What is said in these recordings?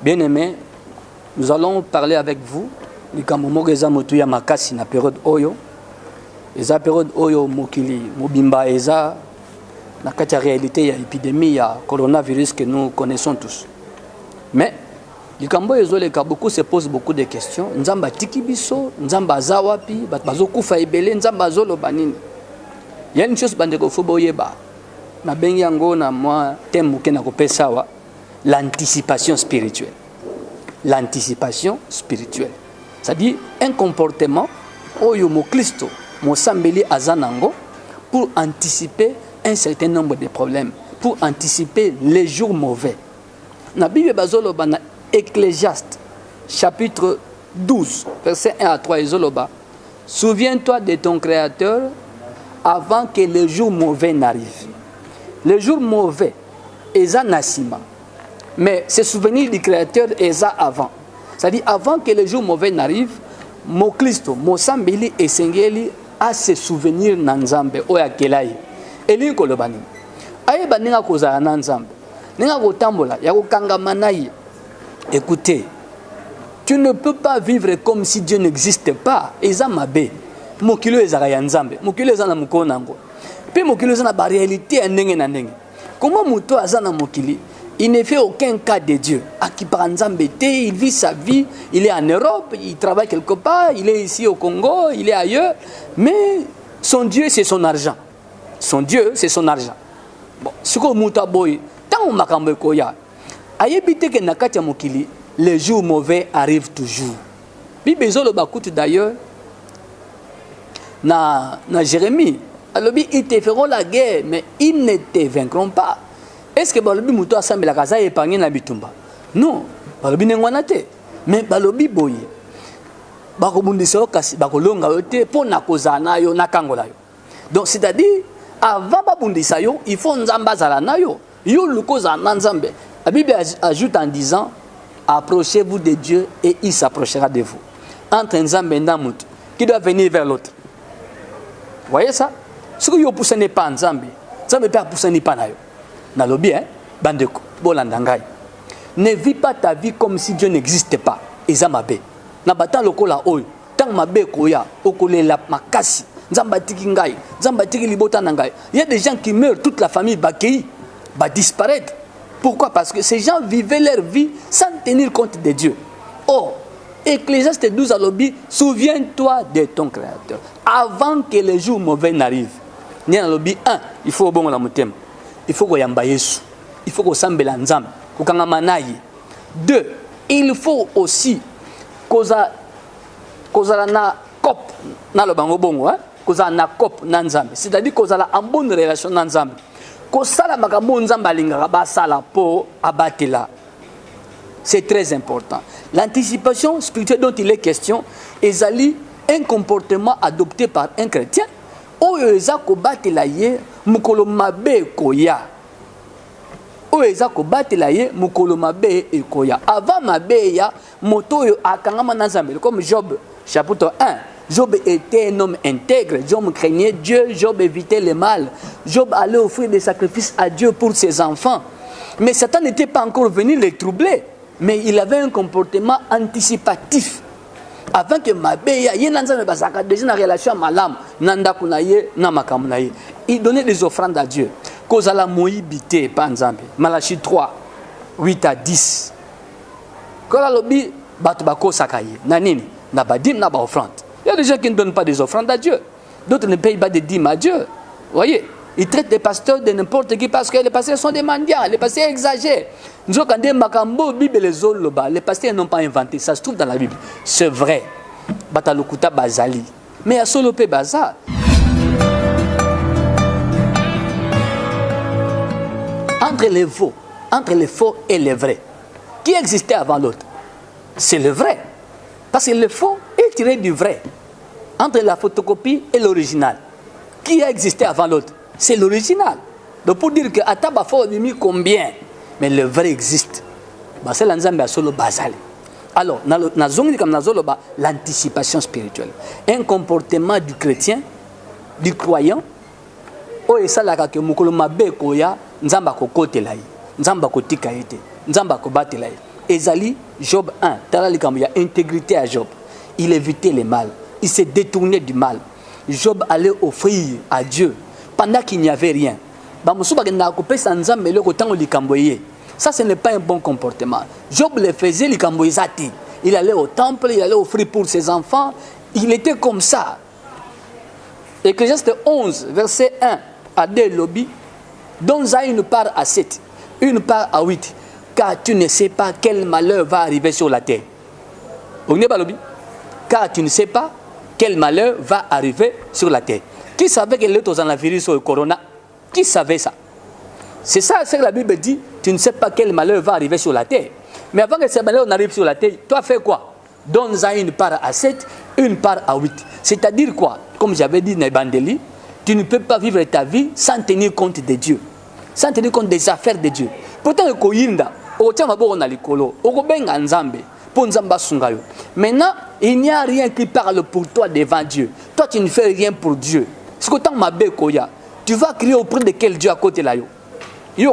Bien-aimés, nous allons parler avec vous. Nikamomoga motuya makasi na période oyo. Eza période oyo mokili mobimba eza na kati ya réalité ya épidémie ya coronavirus que nous connaissons tous. Mais likambo ezoleka beaucoup se pose beaucoup de questions. Nzamba tiki biso, nzamba azawapi, bat bazokufa ebele, nzamba azoloba nini. Il y a une chose bandeko foboyeba. Na bengi yango na moi thème ke na kopesa wa l'anticipation spirituelle. L'anticipation spirituelle. C'est-à-dire un comportement oyo mo Kristo mo sambeli azanango pour anticiper un certain nombre de problèmes, pour anticiper les jours mauvais. Na Bible bazoloba na Ecclésiaste chapitre 12 verset 1 à 3 ezoloba. Souviens-toi de ton créateur avant que le jour mauvais n'arrive. Le jour mauvais eza nasima. Mais se souvenir du créateur eza avant. C'est-à-dire avant que le jour mauvais n'arrive, mon Christo, mon sambeli et sengeli a se souvenir nanzambe oya kelai. Eli kolobani. Aye baninga kozala nanzambe. Ninga kotambola ya kokangama naye. Écoutez, tu ne peux pas vivre comme si Dieu n'existe pas. Eza mabe. Mokilo ezaka ya nzambe. Mokilo eza na mukolo nango. Pe mokilo eza na ba réalité ya ndenge na ndenge. Comment muto aza na mokili? Il ne fait aucun cas de Dieu. Il vit sa vie, il est en Europe, il travaille quelque part, il est ici au Congo, il est ailleurs. Mais son Dieu, c'est son argent. Son Dieu, c'est son argent. Bon, ce que Mouta Boy, tant makambo koya, ayebite que nakati mokili, les jours mauvais arrivent toujours. Bible zolo bakutu d'ailleurs, na Jérémie, alors ils te feront la guerre, mais ils ne te vaincront pas. Est-ce que balobi muto assemble la kaza épargné na bitumba? Non, balobi nengwana te. Mais balobi boye. Bako bundisa kasi bako longa yote po na kozana yo na kangola yo. Donc c'est-à-dire avant ba bundisa yo, il faut nzamba zala na yo. Yo lukoza na nzambe. La Bible ajoute en disant approchez-vous de Dieu et il s'approchera de vous. Entre nzambe et ndamut qui doit venir vers l'autre. Vous voyez ça? Ce que yo pousse n'est pas nzambe. Nzambe peut pousser ni pas na yo. Nalobi, bandeko, bolandangai. Ne vis pas ta vie comme si Dieu n'existe pas. Eza mabe. Na batan lokola oyo, tang mabe koya, okole la makasi, nzamba tiki ngai, nzamba tiki libota nangai. Il y a des gens qui meurent, toute la famille bakei, va disparaître. Pourquoi? Parce que ces gens vivaient leur vie sans tenir compte de Dieu. Or, Ecclésiaste 12 à l'obi, souviens-toi de ton créateur avant que les jours mauvais n'arrivent. Ni à l'obi 1, il faut au bon la moutem. Il faut qu'on yamba Yesu. Il faut qu'on sambe la nzam. Qu'on manaye. 2. Il faut aussi koza na kop na lo bango bongo koza na kop na nzambe. C'est-à-dire koza la en bonne relation na nzambe. Ko sala makambo nzamba lingaka ba sala po abatela. C'est très important. L'anticipation spirituelle dont il est question est un comportement adopté par un chrétien. Oyo eza ko batela ye mukolo mabe koya. Oyo eza ko batela ye mukolo mabe ekoya. Avant mabe ya moto yo akangama na nzambe comme Job chapitre 1. Job était un homme intègre, Job craignait Dieu, Job évitait le mal. Job allait offrir des sacrifices à Dieu pour ses enfants. Mais Satan n'était pas encore venu les troubler, mais il avait un comportement anticipatif. Avant que mabeya yenanza bazaka déjà na relation malam nanda kunaye na makamunaye, il donnait des offrandes à Dieu. Kozala moibité pa nzambe. Malachie 3 8 à 10. Kola lobi batu bako sakaye na nini na badim na ba offrande. Il y a des gens qui ne donnent pas des offrandes à Dieu. D'autres ne payent pas des dîmes à Dieu. Vous voyez, ils traitent les pasteurs de n'importe qui parce que les pasteurs sont des mendiants, les pasteurs exagèrent. Nous avons dit makambo Bible les pasteurs n'ont pas inventé, ça se trouve dans la Bible. C'est vrai. Batalukuta bazali. Mais à solope baza. Entre les faux et les vrais, qui existait avant l'autre? C'est le vrai. Parce que le faux est tiré du vrai. Entre la photocopie et l'original, qui a existé avant l'autre? C'est l'original. Donc pour dire que Ataba faut demi combien, mais le vrai existe. C'est l'ensemble à solo basal. Alors, l'anticipation spirituelle, un comportement du chrétien, du croyant, où est ça là que mukolo mabe koya nzamba ko kote lai, nzamba ko tika ete, nzamba ko bate lai. Ezali, Job 1, il y a intégrité à Job. Il évitait le mal. Il s'est détourné du mal. Job allait offrir à Dieu pendant qu'il n'y avait rien. Ça, ce n'est pas un bon comportement. Job le faisait, il allait au temple, il allait offrir pour ses enfants. Il était comme ça. Ecclésiaste 11, verset 1 à 2, lobby. Donne-en une part à 7, une part à 8, car tu ne sais pas quel malheur va arriver sur la terre. Car tu ne sais pas quel malheur va arriver sur la terre. Qui savait que l'autre en a virus sur le corona? Qui savait ça? C'est ça, c'est que la Bible dit, tu ne sais pas quel malheur va arriver sur la terre. Mais avant que ce malheur n'arrive sur la terre, toi fais quoi? Donne-en une part à 7, une part à 8. C'est-à-dire quoi? Comme j'avais dit dans Ebandeli, tu ne peux pas vivre ta vie sans tenir compte de Dieu, sans tenir compte des affaires de Dieu. Pourtant, maintenant, il n'y a rien qui parle pour toi devant Dieu. Toi, tu ne fais rien pour Dieu. Tu vas crier auprès de quel Dieu à côté là? Il y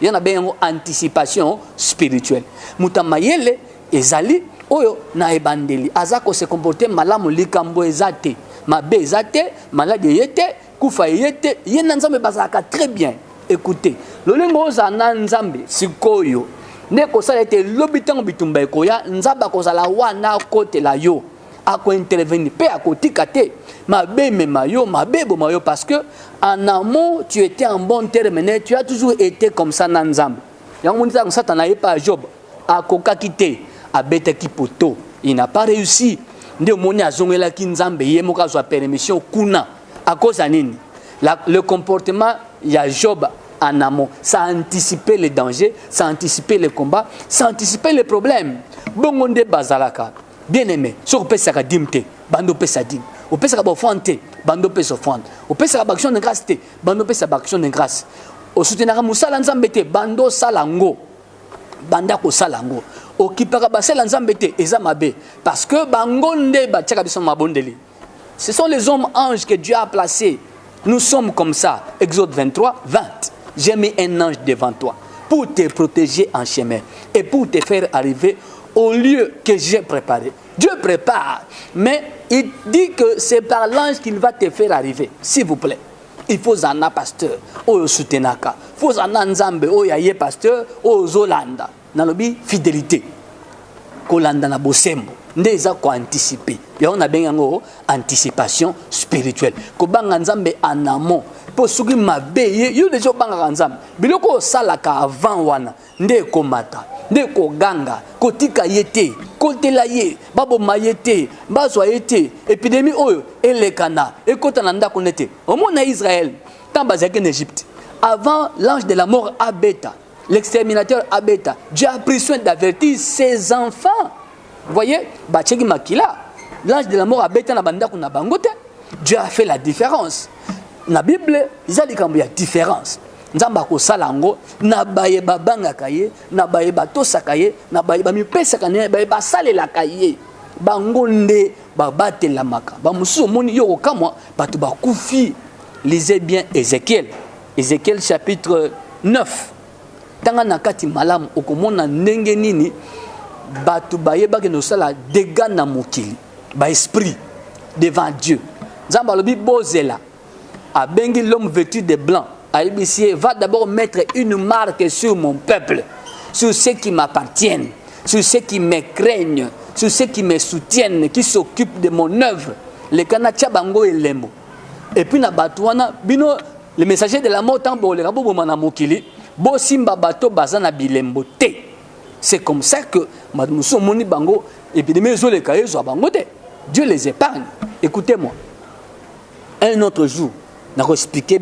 a une anticipation spirituelle. Mutamayele ezali oyo na ebandeli azako se comporter malamu likambo ezate mabe ezate malade yete kufa yete yena nzambe bazaka très bien. Écoutez, lolengo za na nzambe sikoyo ne ko sala ete lobitango bitumba ekoya nzamba ko sala wana kote la yo ako intervenir pe akotika te mabe memayo mabe bomayo parce que en amont tu étais en bon terme, tu as toujours été comme ça dans nzambe. Yango monisa comme ça t'en pas Job akoka kite abete kipoto il n'a pas réussi nde moni azongela ki nzambe yemoka zo permission kuna à cause nini le comportement il y a Job en amont, ça anticipait les dangers, ça anticipait les combats, ça anticipait les problèmes. Bongonde bazalaka, bien aimé, sur pesaka dimte, bando pesa dim, au pesaka bofante, bando pesa offrande, au pesaka action de grâce, bando pesa action de grâce, au soutenara musala nzambete, bando salango, banda ko salango, au kipaka basela nzambete, ezamabe, parce que bangonde bachaka biso mabondeli. Ce sont les hommes anges que Dieu a placés. Nous sommes comme ça. Exode 23, 20. J'ai mis un ange devant toi pour te protéger en chemin et pour te faire arriver au lieu que j'ai préparé. Dieu prépare, mais il dit que c'est par l'ange qu'il va te faire arriver. S'il vous plaît. Il faut un pasteur, au soutenaka. Il faut un nzambe, au yaye pasteur, au zolanda. Nalobi fidélité. Kolanda na bosembo. Ndeza ko anticiper. Ya on a bien ngo anticipation spirituelle. Ko banga nzambe en amont. Pour ceux qui m'abeyent, yo déjà banga nzambe. Biloko salaka avant wana. Nde ko mata. Nde ko ganga. Kotika yete. Kotela ye. Babo mayete. Bazwa yete. Épidémie oyo. Elekana. Ekota nanda konete. Au monde Israël. Tant bazaki en Égypte. Avant l'ange de la mort Abeta. L'exterminateur Abeta, Dieu a pris soin d'avertir ses enfants. Vous voyez, Bachegi Makila, l'ange de la mort Abeta na banda kuna bangote. Dieu a fait la différence. Na Bible, il a dit qu'il y a différence. Nzamba ko salango na baye babanga kaye, na baye batosa kaye, na baye bamipesa kaye, baye basale la kaye. Bangonde babate la maka. Ba musu moni yoko kamwa batu bakufi. Lisez bien Ézéchiel. Ézéchiel chapitre 9. Tanga nakati malam okomona ndenge nini batu bayeba ke no sala dégâts na mokili ba esprit devant Dieu. Nzamba lobi bozela a bengi l'homme vêtu de blanc a ébissé va d'abord mettre une marque sur mon peuple, sur ceux qui m'appartiennent, sur ceux qui me craignent, sur ceux qui me soutiennent, qui s'occupent de mon œuvre. Le kanacha bango elemo. Et puis na batwana bino le messager de la mort tambo le rabo bomana mokili. C'est comme ça que Dieu les épargne. Écoutez-moi. Un autre jour, nous avons expliqué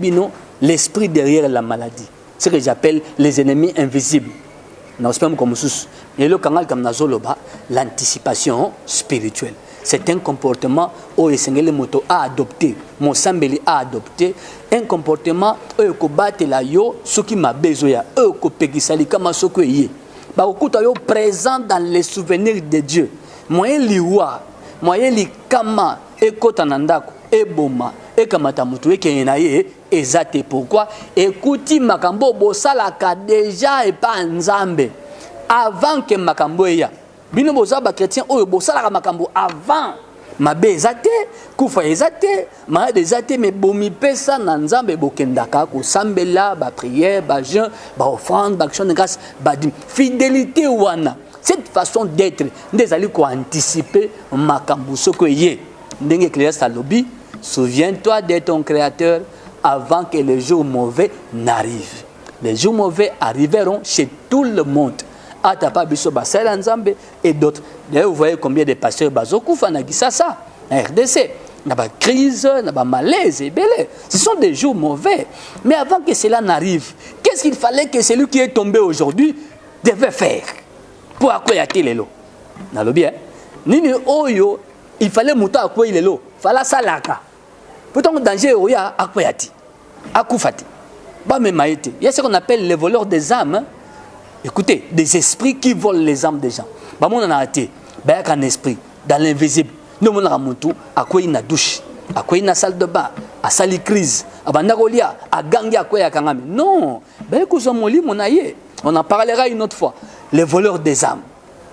l'esprit derrière la maladie. Ce que j'appelle les ennemis invisibles. L'anticipation spirituelle. C'est un comportement que le moto a adopté, mon sambeli a adopté, un comportement que la yo, ce qui m'a besoin, que pegisali kama soko yé. Ba okuta yo présent dans les souvenirs de Dieu. Moyen liwa, moyen li kama ekotanandako, et boma et kamata mutu et kenaye ezate pourquoi écoutez makambo bosalaka déjà et pas nzambe avant que makambo ya bino bozaba chrétien oyo bosalaka makambo avant mabe ezate kufa ezate ma ezate mais bomi pesa na nzambe bokendaka ko sambela ba prière ba jeûne ba offrande ba action de grâce ba fidélité wana cette façon d'être ndezali ko anticiper makambo soko ye ndenge Ecclésiaste alobi souviens-toi de ton créateur avant que les jours mauvais n'arrivent. Les jours mauvais arriveront chez tout le monde. Atapa biso basala nzambe et d'autres. D'ailleurs vous voyez combien de pasteurs bazokufa na Kisasa, na RDC, na ba crise, na ba malaise et belé. Ce sont des jours mauvais. Mais avant que cela n'arrive, qu'est-ce qu'il fallait que celui qui est tombé aujourd'hui devait faire pour akoyate lelo? Na lobi nini oyo il fallait muta akoyi lelo, fala salaka. Pourtant danger oya akoyati, akufati. Ba memaite. Il y a ce qu'on appelle les voleurs des âmes. Hein? Écoutez, des esprits qui volent les âmes des gens. Bah mon a été, bah un esprit dans l'invisible. Nous mon a monté à quoi il a douche, à quoi il a salle de bain, à salle crise, à bandagolia, à gangi à quoi il a kangami. Non, bah écoute mon aïe. On en parlera une autre fois. Les voleurs des âmes.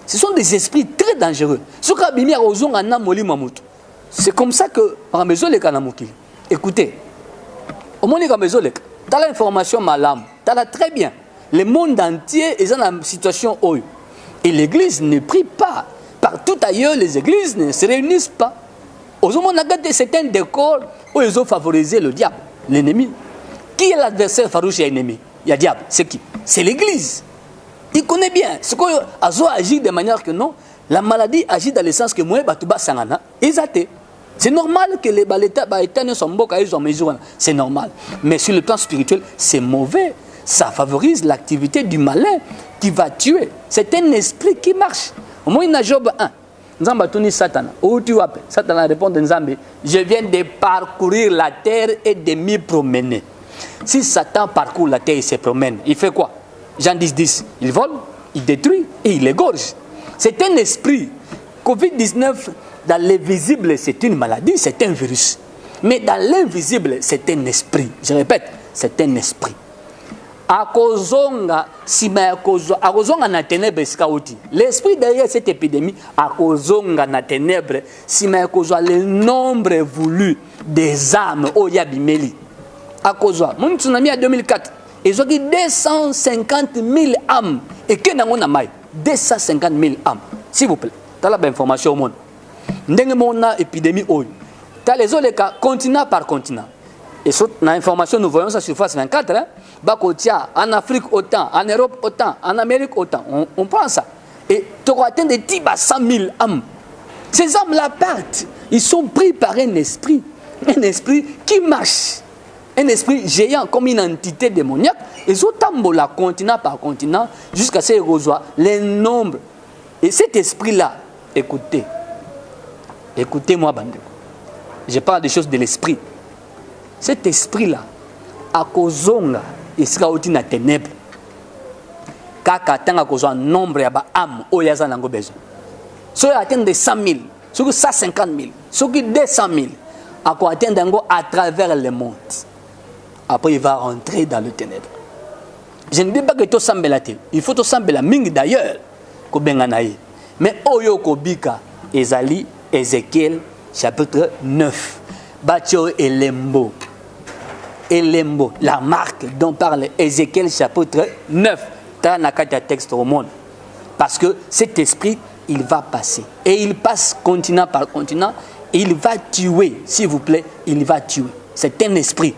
Ce sont des esprits très dangereux. Ce qu'a bimi à ozon à namoli mamutu. C'est comme ça que par mes les kanamuki. Écoutez, au moins les kamezolek, t'as l'information malam, t'as la très bien. Le monde entier est dans la situation où et l'église ne prie pas. Partout ailleurs, les églises ne se réunissent pas. Aux hommes, on a gardé certains décors où ils ont favorisé le diable, l'ennemi. Qui est l'adversaire farouche et l'ennemi? Il y a diable. C'est qui? C'est l'église. Il connaît bien. Ce qu'on agit de manière que non, la maladie agit dans le sens que moi, Batouba Sangana, ils athées. C'est normal que les balétanes sont beaux, ils ont mesure. C'est normal. Mais sur le plan spirituel, c'est mauvais. Ça favorise l'activité du malin qui va tuer. C'est un esprit qui marche. Au moins, il y a Job 1. Nzamba tuni Satan. Où tu appelles? Satan répond à Nzambe, je viens de parcourir la terre et de m'y promener. Si Satan parcourt la terre et se promène, il fait quoi? Jean 10, il vole, il détruit et il égorge. C'est un esprit. Covid-19, dans l'invisible, c'est une maladie, c'est un virus. Mais dans l'invisible, c'est un esprit. Je répète, c'est un esprit. Akozonga sima akozonga na ténèbres skauti. L'esprit derrière cette épidémie akozonga na ténèbres sima akozwa le nombre voulu des âmes au yabimeli. Akozwa mon tsunami en 2004 ils ont dit 250 000 âmes et que nango na mai 250 000 âmes s'il vous plaît. T'as la bonne information au monde. Ndenge mona épidémie oyo. T'as les autres cas continent par continent. Et sur l'information, nous voyons ça sur face 24. Hein? Bakotia, en Afrique autant, en Europe autant, en Amérique autant. On prend ça. Et tu auras atteint des types à 100 000 âmes. Ces âmes-là partent. Ils sont pris par un esprit. Un esprit qui marche. Un esprit géant comme une entité démoniaque. Ils ont tambola continent par continent jusqu'à ce qu'ils reçoivent les nombres. Et cet esprit-là, écoutez. Écoutez-moi, Bandeko. Je parle des choses de l'esprit. Cet esprit-là, à kozonga, il sera aussi dans les ténèbres. Kaka tanga kozwa nombre ya ba âme o yaza nango besoin. Si il atteint de 100 000, si 150 000, si 200 000, à quoi atteindre à travers le monde. Après, il va rentrer dans le ténèbre. Je ne dis pas que tout semble la terre. Il faut tout semble la ming d'ailleurs. Mais oyo kobika ezali Ézéchiel chapitre 9. Batio et Lembo. Elembo, la marque dont parle Ézéchiel chapitre 9. Dans le texte au monde. Parce que cet esprit, il va passer. Et il passe continent par continent. Et il va tuer, s'il vous plaît, il va tuer. C'est un esprit.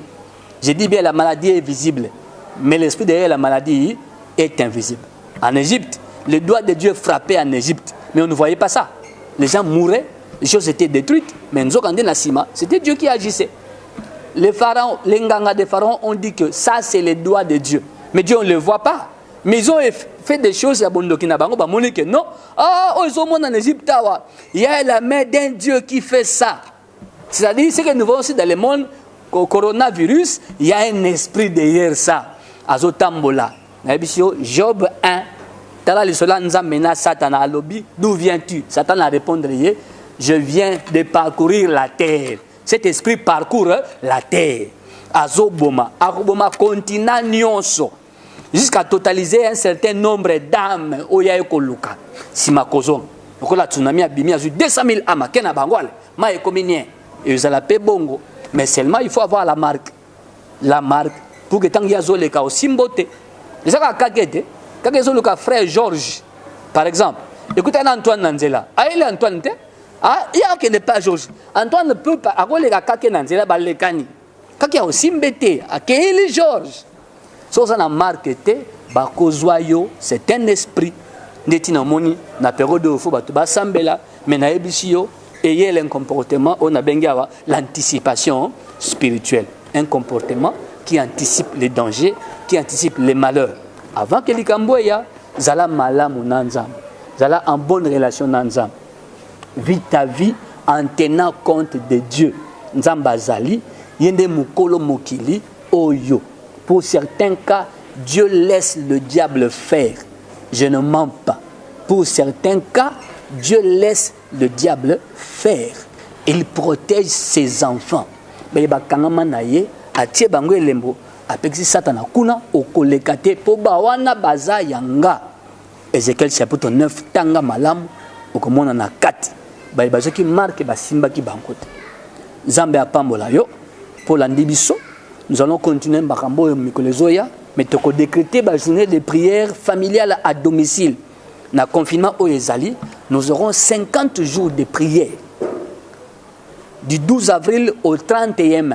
Je dis bien la maladie est visible. Mais l'esprit derrière la maladie est invisible. En Égypte, le doigt de Dieu frappait en Égypte. Mais on ne voyait pas ça. Les gens mouraient, les choses étaient détruites. Mais nous avons Nassima, c'était Dieu qui agissait. Les pharaons, les nganga des pharaons ont dit que ça c'est le doigt de Dieu. Mais Dieu on ne le voit pas. Mais ils ont fait des choses à Bondokina Bango, bah que non. Ah, oh, ils ont monté en Égypte. Il y a la main d'un Dieu qui fait ça. C'est-à-dire, c'est que nous voyons aussi dans le monde, au coronavirus, il y a un esprit derrière ça. Azotambola. Job 1. Tala le solan nzamena Satan a lobby. D'où viens-tu? Satan a répondu, je viens de parcourir la terre. Cet esprit parcourt la terre. Azoboma, Aroboma continent nyonso. Jusqu'à totaliser un certain nombre d'âmes. Oya ekoluka. Simakozon. Donc la tsunami a bimi à 200 000 âmes. Kena bangwale. Ma ekominien. Et ils allaient bongo. Mais seulement il faut avoir la marque. La marque. Pour que tant qu'il y a zoleka au simbote. Les gens qui kakete. Quand ils ont le frère Georges. Par exemple. Écoutez Antoine Nanzela. Ah il est Antoine te. Ah il y a qui n'est pas Georges. Antoine ne peut pas. Ako les kakake Nanzela balekani. Quand il y a aussi mbete. À quel Georges. So ça na marqué. Bakozoyo. C'est un esprit. Netina moni. Na période de fou batu basambela. Mais na ebisio. Et il y a un comportement, on a bengawa l'anticipation spirituelle. Un comportement qui anticipe les dangers, qui anticipe les malheurs. Avant que l'Ikamboya, zala malamu nanzam, zala en bonne relation nanzam. Vis ta vie en tenant compte de Dieu. Nzamba zali, yende mukolo mokili, oyo. Pour certains cas, Dieu laisse le diable faire. Je ne mens pas. Pour certains cas, Dieu laisse le diable faire. Il protège ses enfants. Mais bakangama naye atie bango elembo apexi satana kuna okolekate po bawana baza yanga. Ézéchiel chapitre 9 tanga malamu okomona na kati. Ba bazoki marque basimba ki bankote. Nzambe apambola yo pour la ndibiso. Nous allons continuer bakambo mikolezoya mais toko décréter ba journée de prière familiale à domicile. Na confinement au Ezali, nous aurons 50 jours de prière. Du 12 avril au 31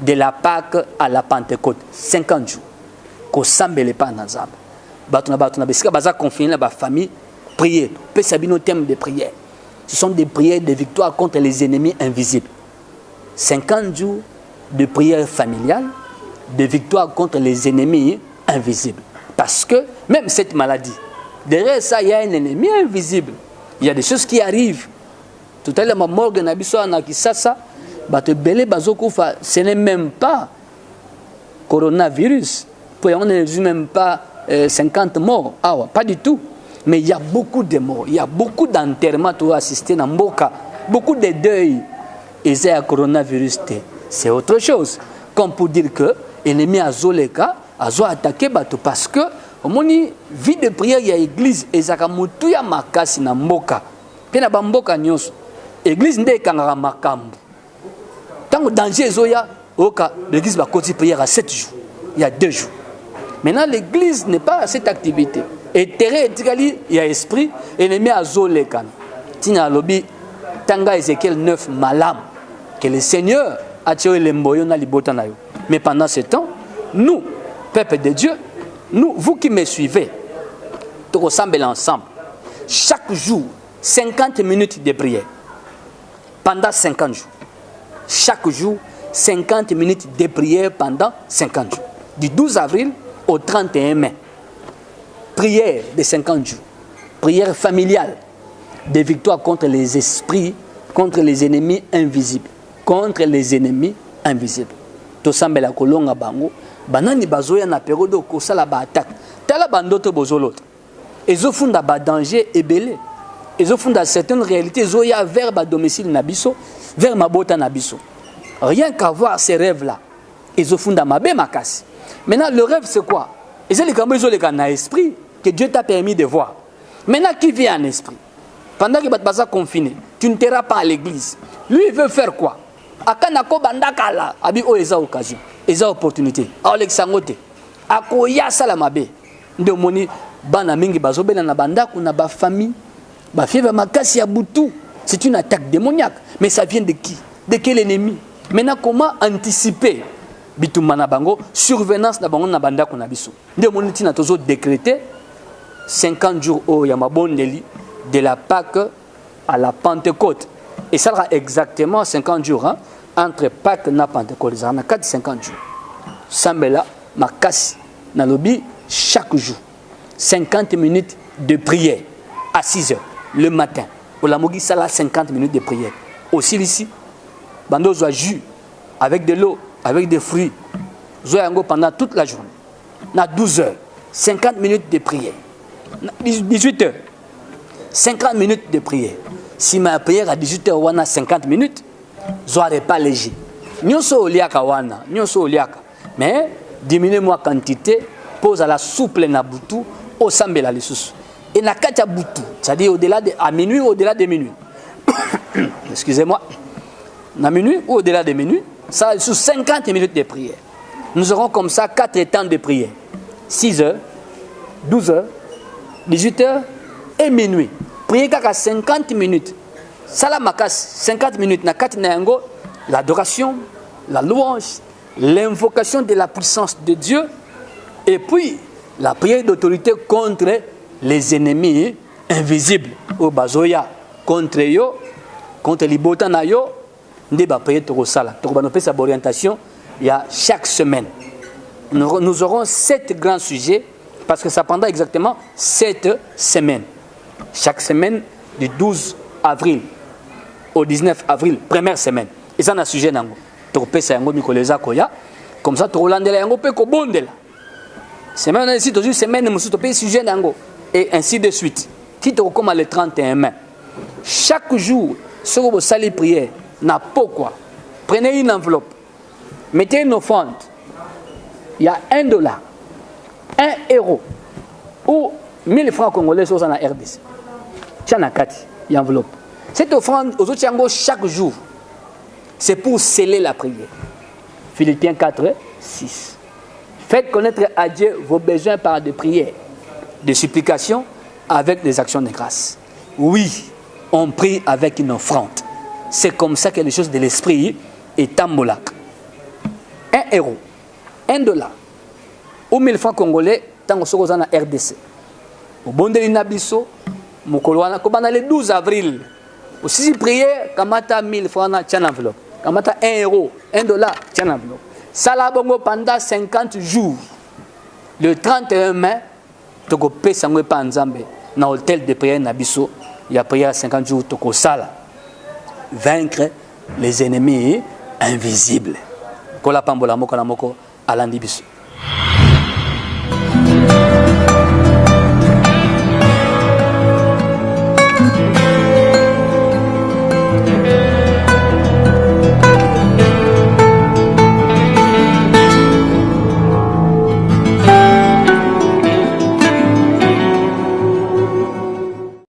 de la Pâque à la Pentecôte. 50 jours. Ko sambele pa nanzamba. Batuna besika baza confiné la famille prier. Pe sabino thème de prière. Ce sont des prières de victoire contre les ennemis invisibles. 50 jours de prière familiale, de victoire contre les ennemis invisibles. Parce que même cette maladie, derrière ça, il y a un ennemi invisible. Il y a des choses qui arrivent. Tout à l'heure, ma morgue n'a pas ça. Ce n'est même pas coronavirus. On ne dit même pas 50 morts. Ah, ouais, pas du tout. Mais il y a beaucoup de morts. Il y a beaucoup d'enterrements pour assister dans Mboka. Beaucoup de deuils. Et c'est un coronavirus. C'est autre chose. Comme pour dire que l'ennemi a zoleka, a attaqué parce que au moni vie de prière il y a église ezaka mutu ya makasi na mboka pe na bamboka nyonso église nde kangaka makambo tango danger ezoya oka l'église va continuer prière à 7 jours il y a 2 jours maintenant l'église n'est pas à cette activité et terre etikali il y a esprit ennemi azoleka tina lobi tanga Ézéchiel 9 malam que le Seigneur a tiré les mboyo na libota na yo mais pendant ce temps nous peuple de Dieu. Nous, vous qui me suivez, nous ressemblons ensemble. Chaque jour, 50 minutes de prière. Pendant 50 jours. Chaque jour, 50 minutes de prière pendant 50 jours. Du 12 avril au 31 mai. Prière de 50 jours. Prière familiale. De victoire contre les esprits, contre les ennemis invisibles. Contre les ennemis invisibles. Nous sommes la kolonga bango. Banani bazoya na période ko sala ba attaque tala bandoto bozolote ezofunda ba danger ebele ezofunda certaines réalités zoya vers ba domicile nabiso vers mabota nabiso rien qu'à voir ces rêves là ezofunda mabe makasi. Maintenant le rêve c'est quoi? Et c'est le kambo ezoleka na esprit que Dieu t'a permis de voir. Maintenant qui vit en esprit pendant que baza confiné tu ne t'iras pas à l'église. Lui il veut faire quoi? Akanako bandakala abi o eza occasion. Eza opportunité. Alexangote. Akoya salamabe. Ndomoni bana mingi bazobela na bandako na ba famille. Ba fièvre makasi ya butu. C'est une attaque démoniaque. Mais ça vient de qui? De quel ennemi? Maintenant comment anticiper bitumana bango surveillance na bango na bandako na biso. Ndomoni tina tozo décréter 50 jours au Yamabondeli de la Pâque à la Pentecôte. Et ça sera exactement 50 jours hein? Entre Pâques et Pentecôte, il y a 50 jours. Sambela, Makasi, Nalobi, chaque jour. 50 minutes de prière à 6 heures le matin. Au Lamogi, ça là 50 minutes de prière. Aussi ici, Bando soit jus avec de l'eau, avec des fruits. Zoyango pendant toute la journée. Na 12 heures, 50 minutes de prière. 18 heures, 50 minutes de prière. Si ma prière à 18 heures, on a 50 minutes. zoare pas léger. Nyonso oliaka wana, nyonso oliaka. Mais diminuez-moi quantité, pose à la souple na butu, au sambela lisusu. Et na katia butu, c'est-à-dire au-delà de à minuit ou au-delà de minuit. Excusez-moi. Na minuit ou au-delà de minuit, ça sous 50 minutes de prière. Nous aurons comme ça 4 temps de prière. 6 heures, 12 heures, 18 heures et minuit. Priez qu'à 50 minutes. Salamakas 50 minutes na 4 nango, l'adoration, la louange, l'invocation de la puissance de Dieu et puis la prière d'autorité contre les ennemis invisibles au bazoya contre yo, contre les botana yo, nde ba prier to sala. To ba no pesa orientation il y a chaque semaine. Nous aurons 7 grands sujets parce que ça prendra exactement 7 semaines. Chaque semaine du 12 avril au 19 avril, première semaine. Et ça, on a un sujet. Comme ça, tu as semaine ici, toujours semaine, tu sujet. Et ainsi de suite. Qui te recommande le 31 mai. Chaque jour, si vous salez prière, n'a pas quoi. Prenez une enveloppe. Mettez une offrande. Il y a $1, 1 euro ou 1000 francs congolais sur la RDC. Tiens, il y a une enveloppe. Cette offrande aux autres chaque jour, c'est pour sceller la prière. Philippiens 4, 6. Faites connaître à Dieu vos besoins par des prières, des supplications avec des actions de grâce. Oui, on prie avec une offrande. C'est comme ça que les choses de l'esprit est tambolak. 1 euro, $1 ou 1000 francs congolais, tant que vous en RDC. Au bon de l'inabisso, Mokoloana, comme on a le 12 avril. Si vous priez, kamata 1000 francs, tiens enveloppe. Kamata 1 euro, $1, tiens enveloppe. Ça là, pendant 50 jours. Le 31 mai, tu peux payer sangue par Nzambe. Dans l'hôtel de prière Nabiso, il y a prié 50 jours, tu peux vaincre les ennemis invisibles. Kola pambola moko na moko alandi biso.